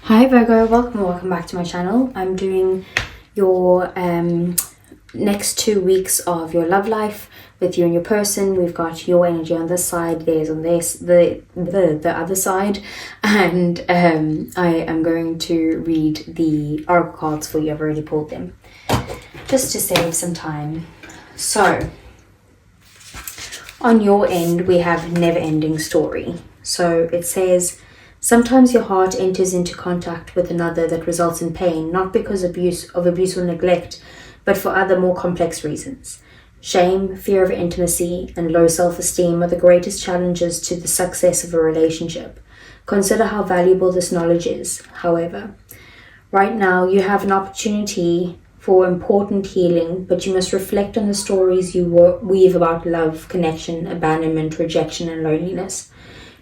Hi Virgo, welcome back to my channel. I'm doing your next 2 weeks of your love life with you and your person. We've got your energy on this side, theirs on this, the other side, and I am going to read the oracle cards for you. I've already pulled them just to save some time. So on your end we have never ending story. So it says, sometimes your heart enters into contact with another that results in pain, not because of abuse or neglect, but for other more complex reasons. Shame, fear of intimacy, and low self-esteem are the greatest challenges to the success of a relationship. Consider how valuable this knowledge is, however. Right now, you have an opportunity for important healing, but you must reflect on the stories you weave about love, connection, abandonment, rejection, and loneliness.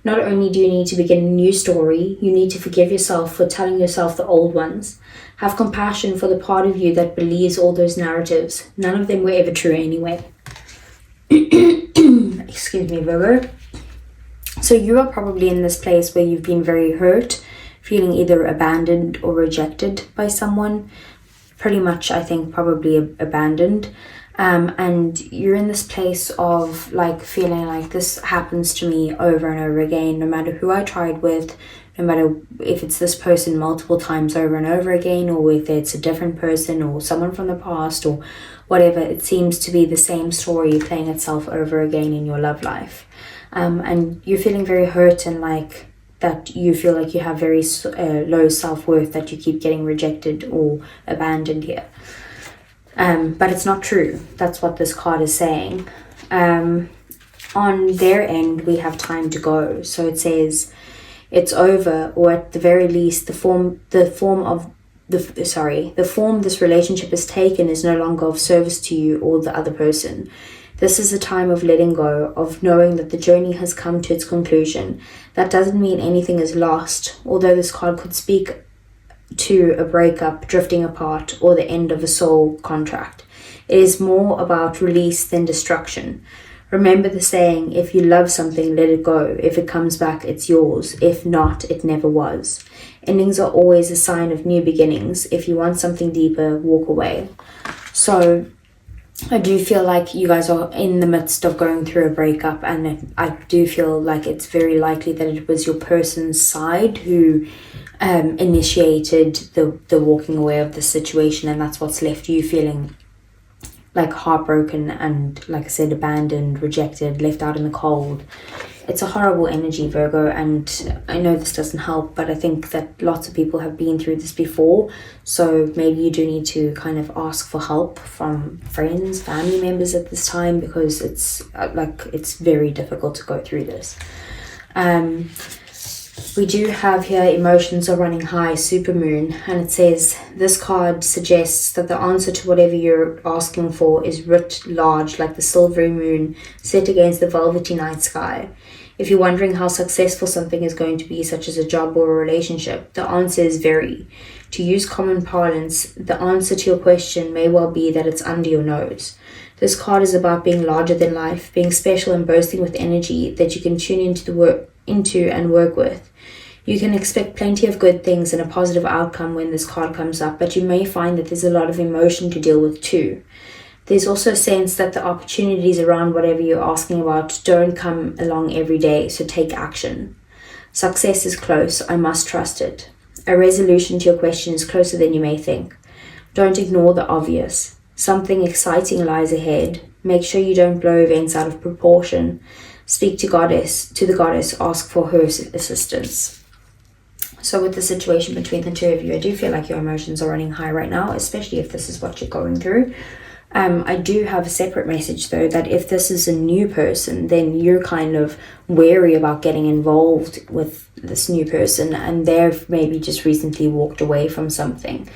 Not only do you need to begin a new story, you need to forgive yourself for telling yourself the old ones. Have compassion for the part of you that believes all those narratives. None of them were ever true anyway. Excuse me, Virgo. So you are probably in this place where you've been very hurt, feeling either abandoned or rejected by someone. Pretty much, I think, probably abandoned. And you're in this place of like feeling like this happens to me over and over again, no matter who I tried with, no matter if it's this person multiple times over and over again, or if it's a different person or someone from the past or whatever. It seems to be the same story playing itself over again in your love life. And you're feeling very hurt, and like that you feel like you have very low self-worth, that you keep getting rejected or abandoned here. But it's not true. That's what this card is saying. On their end, we have time to go. So it says it's over, or at the very least, the form this relationship has taken is no longer of service to you or the other person. This is a time of letting go, of knowing that the journey has come to its conclusion. That doesn't mean anything is lost, although this card could speak to a breakup, drifting apart, or the end of a soul contract. It is more about release than destruction. Remember the saying, if you love something, let it go. If it comes back, it's yours. If not, it never was. Endings are always a sign of new beginnings. If you want something deeper, walk away. So I do feel like you guys are in the midst of going through a breakup, and I do feel like it's very likely that it was your person's side who initiated the walking away of the situation, and that's what's left you feeling like heartbroken and, like I said, abandoned, rejected, left out in the cold. It's a horrible energy, Virgo, and I know this doesn't help, but I think that lots of people have been through this before, so maybe you do need to kind of ask for help from friends, family members at this time, because it's very difficult to go through this. We do have here emotions are running high, supermoon, and it says this card suggests that the answer to whatever you're asking for is writ large like the silvery moon set against the velvety night sky. If you're wondering how successful something is going to be, such as a job or a relationship, the answer is very. To use common parlance, the answer to your question may well be that it's under your nose. This card is about being larger than life, being special and boasting with energy that you can tune into and work with. You can expect plenty of good things and a positive outcome when this card comes up, but you may find that there's a lot of emotion to deal with too. There's also a sense that the opportunities around whatever you're asking about don't come along every day, so take action. Success is close, I must trust it. A resolution to your question is closer than you may think. Don't ignore the obvious. Something exciting lies ahead. Make sure you don't blow events out of proportion. Speak to the goddess, ask for her assistance. So with the situation between the two of you, I do feel like your emotions are running high right now, especially if this is what you're going through. I do have a separate message though, that if this is a new person, then you're kind of wary about getting involved with this new person, and they've maybe just recently walked away from something.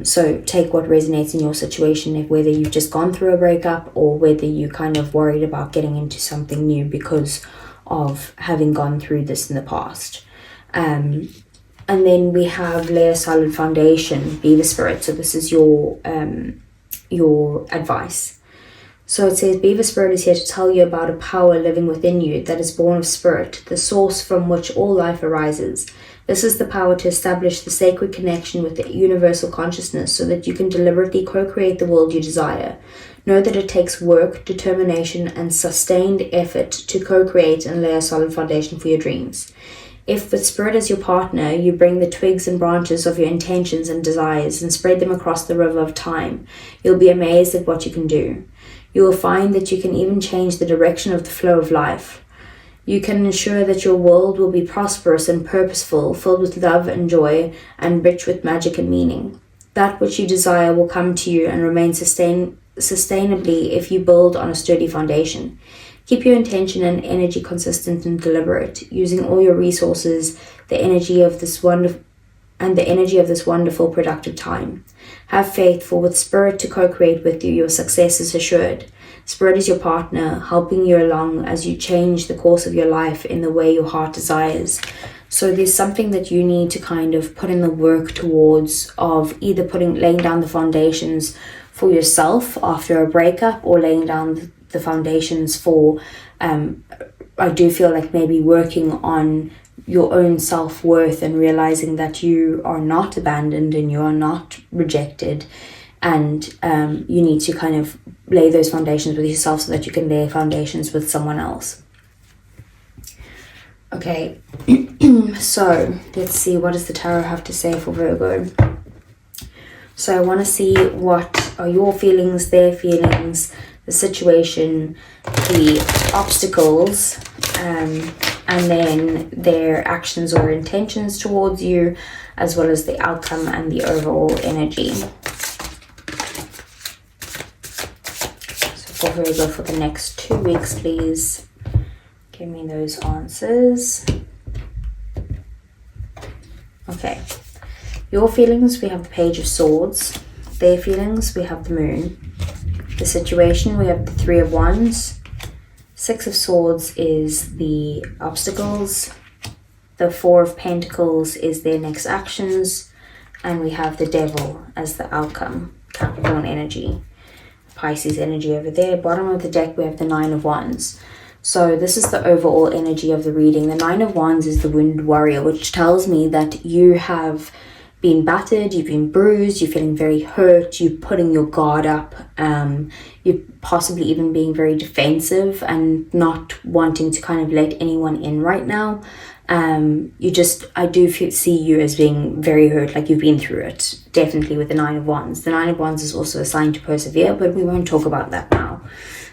So take what resonates in your situation, whether you've just gone through a breakup or whether you kind of worried about getting into something new because of having gone through this in the past. And then we have lay a solid foundation, be the spirit. So this is your advice. So it says, Beaver Spirit is here to tell you about a power living within you that is born of spirit, the source from which all life arises. This is the power to establish the sacred connection with the universal consciousness so that you can deliberately co-create the world you desire. Know that it takes work, determination, and sustained effort to co-create and lay a solid foundation for your dreams. If with Spirit as your partner, you bring the twigs and branches of your intentions and desires and spread them across the river of time, you'll be amazed at what you can do. You will find that you can even change the direction of the flow of life. You can ensure that your world will be prosperous and purposeful, filled with love and joy, and rich with magic and meaning. That which you desire will come to you and remain sustainably if you build on a sturdy foundation. Keep your intention and energy consistent and deliberate, using all your resources, the energy of this wonderful productive time. Have faith, for with Spirit to co-create with you, your success is assured. Spirit is your partner, helping you along as you change the course of your life in the way your heart desires. So there's something that you need to kind of put in the work towards, of either laying down the foundations for yourself after a breakup, or laying down the foundations for, I do feel like maybe working on your own self-worth and realizing that you are not abandoned and you are not rejected, and you need to kind of lay those foundations with yourself so that you can lay foundations with someone else. Okay, so let's see, what does the tarot have to say for Virgo? So I want to see what are your feelings, their feelings, the situation, the obstacles, and then their actions or intentions towards you, as well as the outcome and the overall energy. So for Virgo for the next 2 weeks, please give me those answers. Okay, your feelings, we have the Page of Swords. Their feelings, we have the Moon. The situation, we have the Three of Wands. Six of Swords is the obstacles. The Four of Pentacles is their next actions. And we have the Devil as the outcome. Capricorn energy. Pisces energy over there. Bottom of the deck, we have the Nine of Wands. So this is the overall energy of the reading. The Nine of Wands is the Wounded Warrior, which tells me that you have been battered, you've been bruised, you're feeling very hurt, you're putting your guard up, you're possibly even being very defensive and not wanting to kind of let anyone in right now. I do see you as being very hurt, like you've been through it, definitely with the Nine of Wands. The Nine of Wands is also a sign to persevere, but we won't talk about that now.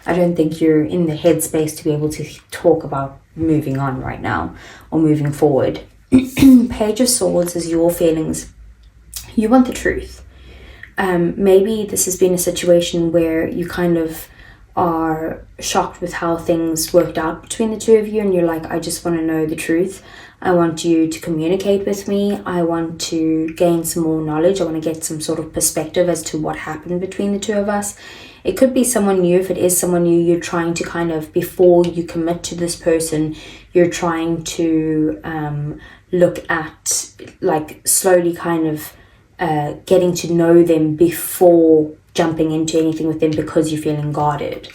I don't think you're in the headspace to be able to talk about moving on right now or moving forward. Page of Swords is your feelings. You want the truth. Maybe this has been a situation where you kind of are shocked with how things worked out between the two of you, and you're like, I just want to know the truth. I want you to communicate with me. I want to gain some more knowledge. I want to get some sort of perspective as to what happened between the two of us. It could be someone new. If it is someone new, you're trying to kind of, before you commit to this person, you're trying to look at, like, slowly kind of getting to know them before jumping into anything with them, because you're feeling guarded.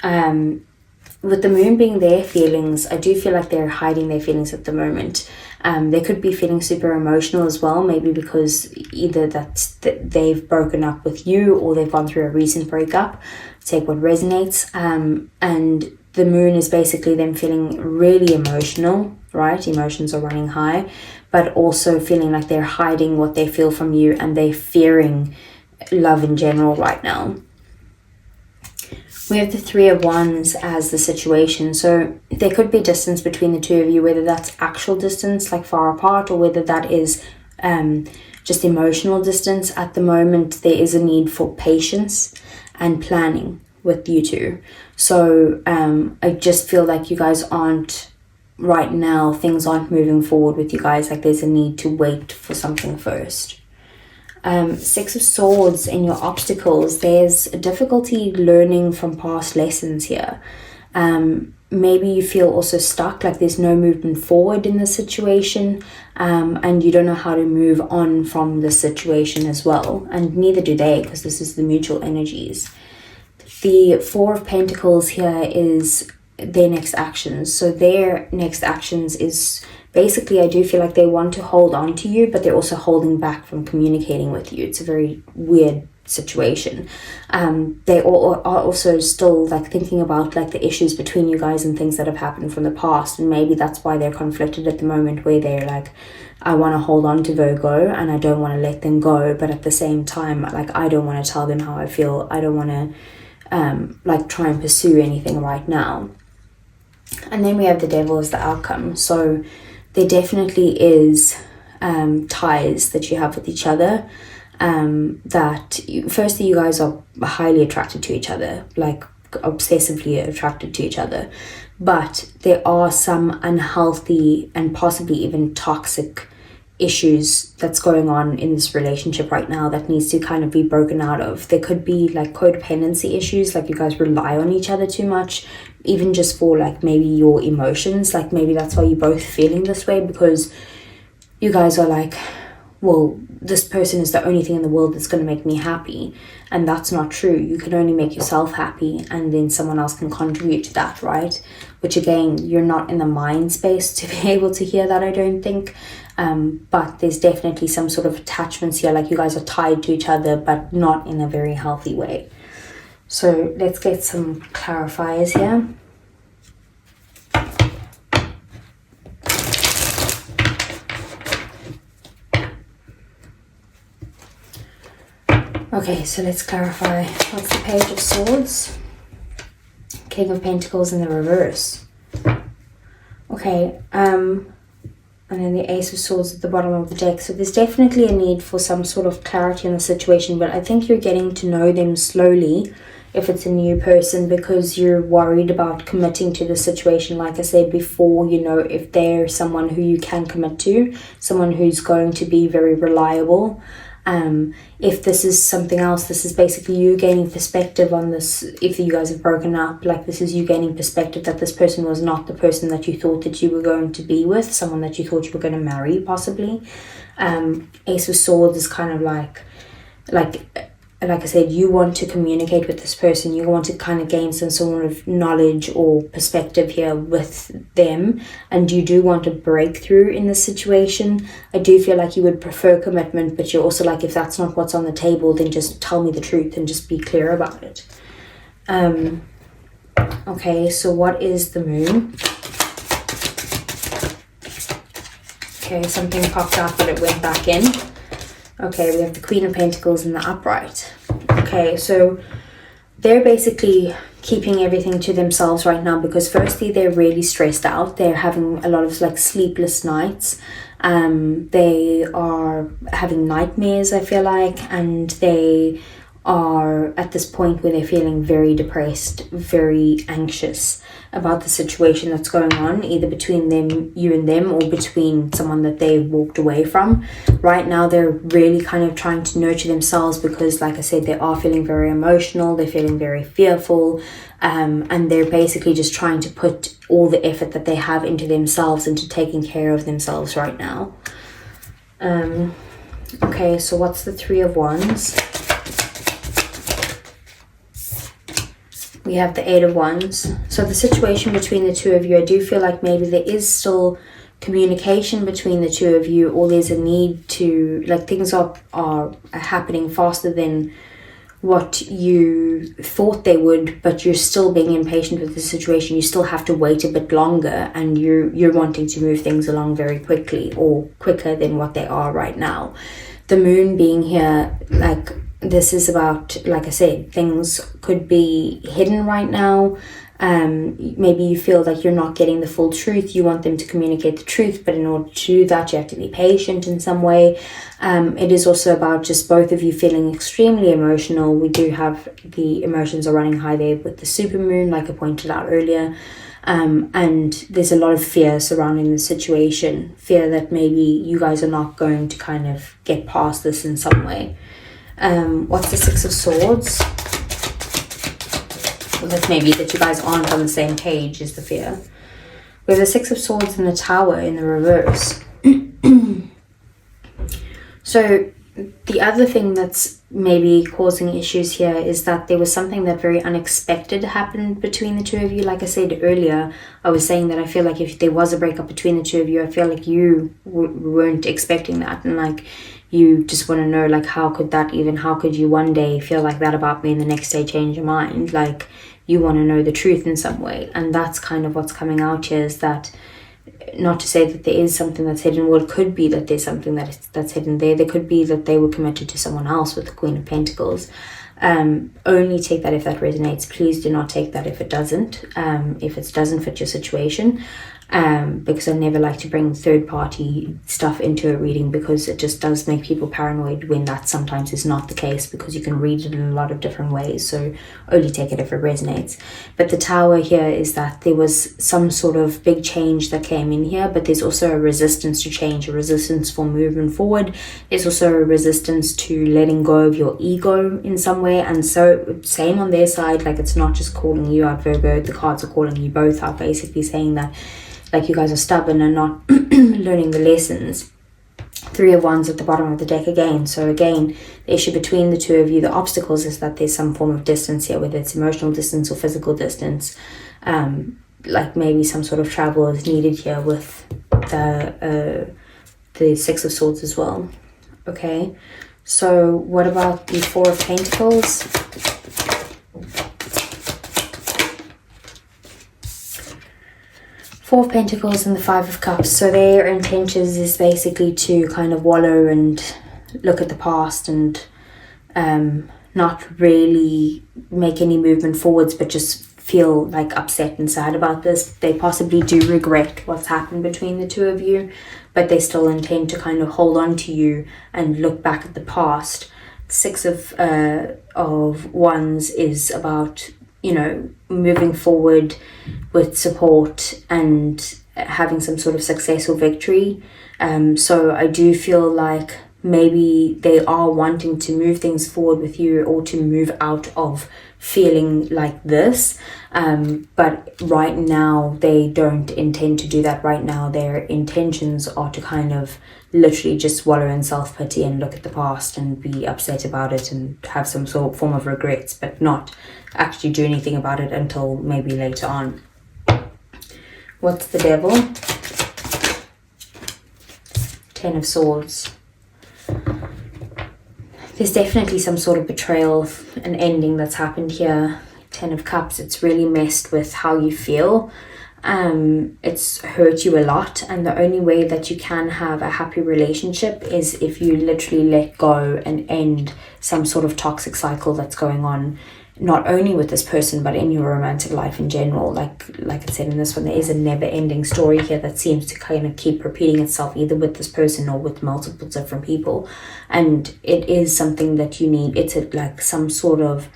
With the Moon being their feelings, I do feel like they're hiding their feelings at the moment. They could be feeling super emotional as well, maybe because either that they've broken up with you or they've gone through a recent breakup. Take what resonates. And the Moon is basically them feeling really emotional, right? Emotions are running high, but also feeling like they're hiding what they feel from you, and they're fearing love in general right now. We have the Three of Wands as the situation. So there could be distance between the two of you, whether that's actual distance, like far apart, or whether that is just emotional distance. At the moment, there is a need for patience and planning with you two. So I just feel like you guys aren't, right now, things aren't moving forward with you guys. Like there's a need to wait for something first. Six of Swords in your obstacles, there's a difficulty learning from past lessons here. Maybe you feel also stuck, like there's no movement forward in the situation, and you don't know how to move on from the situation as well, and neither do they, because this is the mutual energies. The Four of Pentacles here is their next actions. So their next actions is basically I do feel like they want to hold on to you, but they're also holding back from communicating with you. It's a very weird situation. They are also still like thinking about like the issues between you guys and things that have happened from the past, and maybe that's why they're conflicted at the moment, where they're like, I want to hold on to Virgo and I don't want to let them go, but at the same time, like, I don't want to tell them how I feel. I don't want to like try and pursue anything right now. And then we have the Devil as the outcome. So there definitely is ties that you have with each other, that firstly, you guys are highly attracted to each other, like obsessively attracted to each other, but there are some unhealthy and possibly even toxic issues that's going on in this relationship right now that needs to kind of be broken out of. There could be like codependency issues, like you guys rely on each other too much, even just for like maybe your emotions. Like maybe that's why you're both feeling this way, because you guys are like, well, this person is the only thing in the world that's going to make me happy. And that's not true. You can only make yourself happy, and then someone else can contribute to that, right? Which again, you're not in the mind space to be able to hear that, I don't think. But there's definitely some sort of attachments here, like you guys are tied to each other, but not in a very healthy way. So let's get some clarifiers here. Okay, so let's clarify. What's the Page of Swords? King of Pentacles in the reverse. Okay, and then the Ace of Swords at the bottom of the deck. So there's definitely a need for some sort of clarity in the situation, but I think you're getting to know them slowly if it's a new person, because you're worried about committing to the situation, like I said before, you know, if they're someone who you can commit to, someone who's going to be very reliable. If this is something else, this is basically you gaining perspective on this. If you guys have broken up, like this is you gaining perspective that this person was not the person that you thought that you were going to be with, someone that you thought you were going to marry possibly. Ace of Swords is kind of like I said, you want to communicate with this person. You want to kind of gain some sort of knowledge or perspective here with them. And you do want a breakthrough in this situation. I do feel like you would prefer commitment, but you're also like, if that's not what's on the table, then just tell me the truth and just be clear about it. Okay, so what is the Moon? Okay, something popped up, but it went back in. Okay, we have the Queen of Pentacles in the upright. Okay, so they're basically keeping everything to themselves right now, because firstly, they're really stressed out. They're having a lot of like sleepless nights. They are having nightmares, I feel like, and they are at this point where they're feeling very depressed, very anxious about the situation that's going on, either between them, you and them, or between someone that they walked away from. Right now, they're really kind of trying to nurture themselves, because like I said, they are feeling very emotional, they're feeling very fearful, and they're basically just trying to put all the effort that they have into themselves, into taking care of themselves right now. Okay, so what's the Three of Wands? We have the Eight of Wands. So the situation between the two of you, I do feel like maybe there is still communication between the two of you, or there's a need to, like, things are happening faster than what you thought they would, but you're still being impatient with the situation. You still have to wait a bit longer, and you're wanting to move things along very quickly, or quicker than what they are right now. The Moon being here, like, this is about, like I said, things could be hidden right now. Maybe you feel like you're not getting the full truth. You want them to communicate the truth, but in order to do that, you have to be patient in some way. It is also about just both of you feeling extremely emotional. We do have the emotions are running high there with the supermoon, like I pointed out earlier. And there's a lot of fear surrounding the situation. Fear that maybe you guys are not going to kind of get past this in some way. What's the Six of Swords? Well, that's maybe that you guys aren't on the same page is the fear. We have the Six of Swords and the Tower in the reverse. So The other thing that's maybe causing issues here is that there was something that very unexpected happened between the two of you. Like I said earlier, I was saying that I feel like if there was a breakup between the two of you, I feel like you weren't expecting that, and like you just want to know, like, how could you one day feel like that about me and the next day change your mind? Like, you want to know the truth in some way. And that's kind of what's coming out here, is that, not to say that there is something that's hidden. Well, it could be that there's something that's hidden there. There could be that they were committed to someone else with the Queen of Pentacles. Only take that if that resonates. Please do not take that if it doesn't. If it doesn't fit your situation. Because I never like to bring third party stuff into a reading, because it just does make people paranoid when that sometimes is not the case, because you can read it in a lot of different ways. So only take it if it resonates. But the Tower here is that there was some sort of big change that came in here, but there's also a resistance to change, a resistance for moving forward. There's also a resistance to letting go of your ego in some way. And so same on their side, like, it's not just calling you out, Virgo, the cards are calling you both out, basically saying that, like, you guys are stubborn and not learning the lessons. Three of Wands at the bottom of the deck again. So again, the issue between the two of you, the obstacles, is that there's some form of distance here, whether it's emotional distance or physical distance. Like maybe some sort of travel is needed here with the Six of Swords as well. Okay, so what about the Four of Pentacles? Four of Pentacles and the Five of Cups. So their intentions is basically to kind of wallow and look at the past and not really make any movement forwards, but just feel like upset and sad about this. They possibly do regret what's happened between the two of you, but they still intend to kind of hold on to you and look back at the past. Six of Wands is about, you know, moving forward with support and having some sort of success or victory. So I do feel like maybe they are wanting to move things forward with you, or to move out of feeling like this. But right now they don't intend to do that. Right now their intentions are to kind of literally just wallow in self-pity and look at the past and be upset about it and have some sort of form of regrets, but not actually do anything about it until maybe later on. What's the Devil? Ten of Swords. There's definitely some sort of betrayal, an ending that's happened here. Ten of Cups, it's really messed with how you feel. It's hurt you a lot, and the only way that you can have a happy relationship is if you literally let go and end some sort of toxic cycle that's going on, not only with this person but in your romantic life in general. Like I said in this one, there is a never-ending story here that seems to kind of keep repeating itself, either with this person or with multiple different people, and it is something that you need. It's like some sort of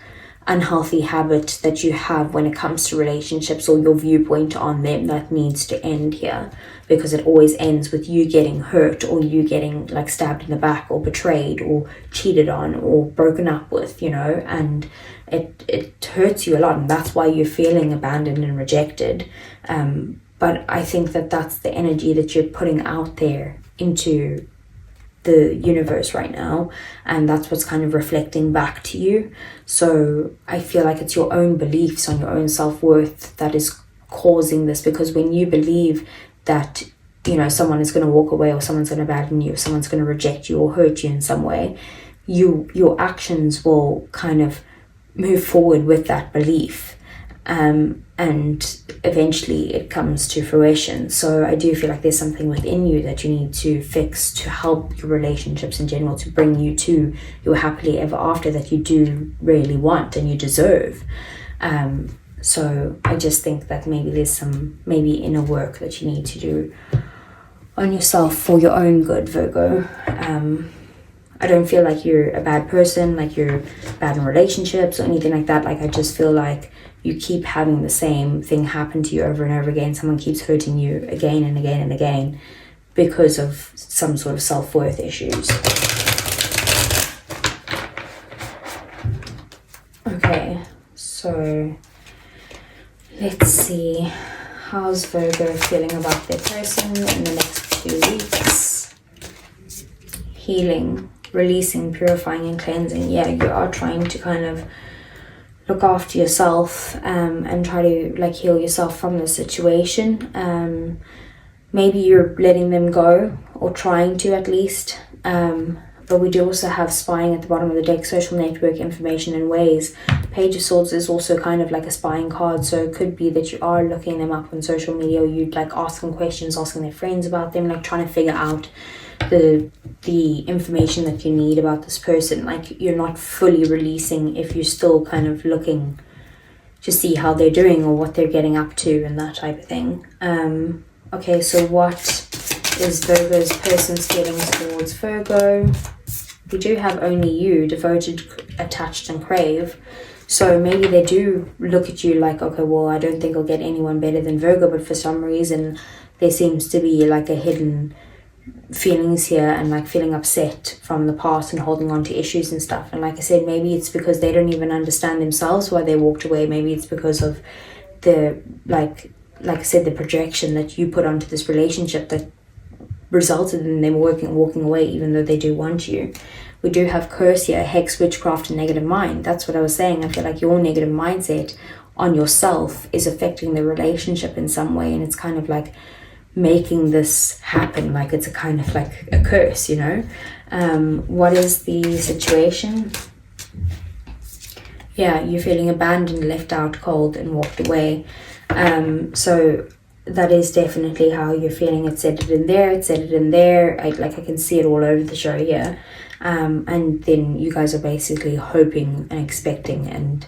unhealthy habit that you have when it comes to relationships, or your viewpoint on them, that needs to end here, because it always ends with you getting hurt, or you getting like stabbed in the back, or betrayed, or cheated on, or broken up with, you know, and it hurts you a lot, and that's why you're feeling abandoned and rejected. But I think that that's the energy that you're putting out there into the universe right now, and that's what's kind of reflecting back to you. So I feel like it's your own beliefs on your own self-worth that is causing this, because when you believe that, you know, someone is going to walk away, or someone's going to abandon you, or someone's going to reject you or hurt you in some way, your actions will kind of move forward with that belief, and eventually it comes to fruition. So I do feel like there's something within you that you need to fix to help your relationships in general, to bring you to your happily ever after that you do really want and you deserve. So I just think that maybe there's some inner work that you need to do on yourself for your own good, Virgo. I don't feel like you're a bad person, like you're bad in relationships or anything like that. Like, I just feel like you keep having the same thing happen to you over and over again. Someone keeps hurting you again and again and again because of some sort of self-worth issues. Okay, so let's see. How's Virgo feeling about their person in the next 2 weeks? Healing, releasing, purifying and cleansing. Yeah, you are trying to kind of look after yourself and try to like heal yourself from the situation. Maybe you're letting them go, or trying to at least. But we do also have spying at the bottom of the deck, social network, information and ways. Page of Swords is also kind of like a spying card, so it could be that you are looking them up on social media, or you'd like asking questions, asking their friends about them, like trying to figure out the information that you need about this person. Like you're not fully releasing if you're still kind of looking to see how they're doing or what they're getting up to and that type of thing. Okay, so what is Virgo's person's feelings towards Virgo? We do have only you, devoted, attached and crave. So maybe they do look at you like, okay, well, I don't think I'll get anyone better than Virgo, but for some reason there seems to be like a hidden feelings here, and like feeling upset from the past and holding on to issues and stuff. And like I said, maybe it's because they don't even understand themselves why they walked away. Maybe it's because of the like I said, the projection that you put onto this relationship that resulted in them walking away, even though they do want you. We do have curse here, hex, witchcraft and negative mind. That's what I was saying. I feel like your negative mindset on yourself is affecting the relationship in some way, and it's kind of like making this happen, like it's a kind of like a curse, you know. What is the situation? Yeah, you're feeling abandoned, left out, cold and walked away. So that is definitely how you're feeling. It said it in there, I can see it all over the show here. And then you guys are basically hoping and expecting and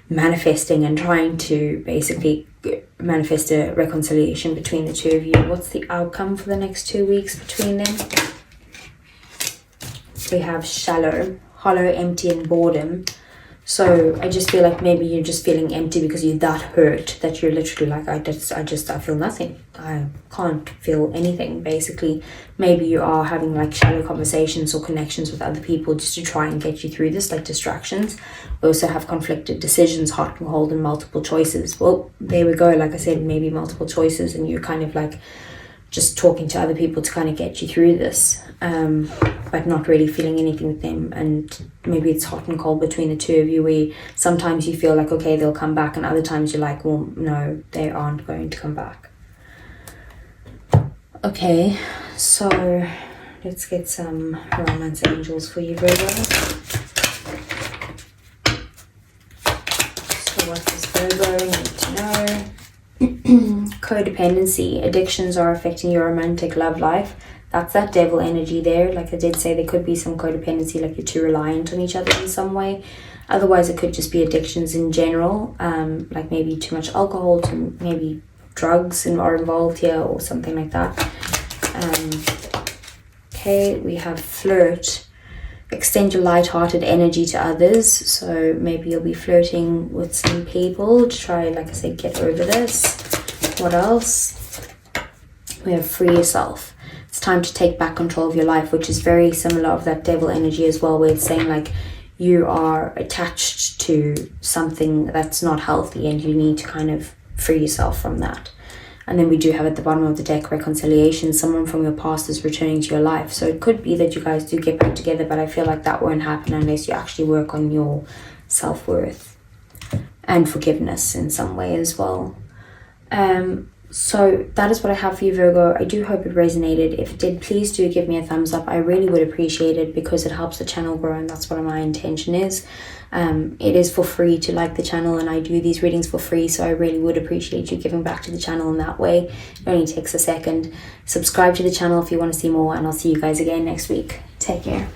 manifesting and trying to basically manifest a reconciliation between the two of you. What's the outcome for the next 2 weeks between them? We have shallow, hollow, empty and boredom. So I just feel like maybe you're just feeling empty because you're that hurt that you're literally like, I feel nothing. I can't feel anything, basically. Maybe you are having like shallow conversations or connections with other people just to try and get you through this, like distractions. We also have conflicted decisions, hot and cold, and multiple choices. Well, there we go. Like I said, maybe multiple choices, and you're kind of like just talking to other people to kind of get you through this, but not really feeling anything with them. And maybe it's hot and cold between the two of you, where sometimes you feel like, okay, they'll come back, and other times you're like, well, no, they aren't going to come back. Okay, so let's get some romance angels for you, Virgo. So what does Virgo need to know? Codependency. Addictions are affecting your romantic love life. That's that devil energy there. Like I did say, there could be some codependency, like you're too reliant on each other in some way. Otherwise, it could just be addictions in general, like maybe too much alcohol, to maybe drugs are involved here or something like that. Okay, we have flirt. Extend your light-hearted energy to others. So maybe you'll be flirting with some people to try, like I said, get over this. What else? We have free yourself. It's time to take back control of your life, which is very similar of that devil energy as well, where it's saying like you are attached to something that's not healthy and you need to kind of free yourself from that. And then we do have at the bottom of the deck reconciliation. Someone from your past is returning to your life. So it could be that you guys do get back together, but I feel like that won't happen unless you actually work on your self-worth and forgiveness in some way as well. So that is what I have for you, Virgo. I do hope it resonated. If it did, please do give me a thumbs up. I really would appreciate it, because it helps the channel grow, and that's what my intention is. It is for free to like the channel, and I do these readings for free, so I really would appreciate you giving back to the channel in that way. It only takes a second. Subscribe to the channel if you want to see more, and I'll see you guys again next week. Take care.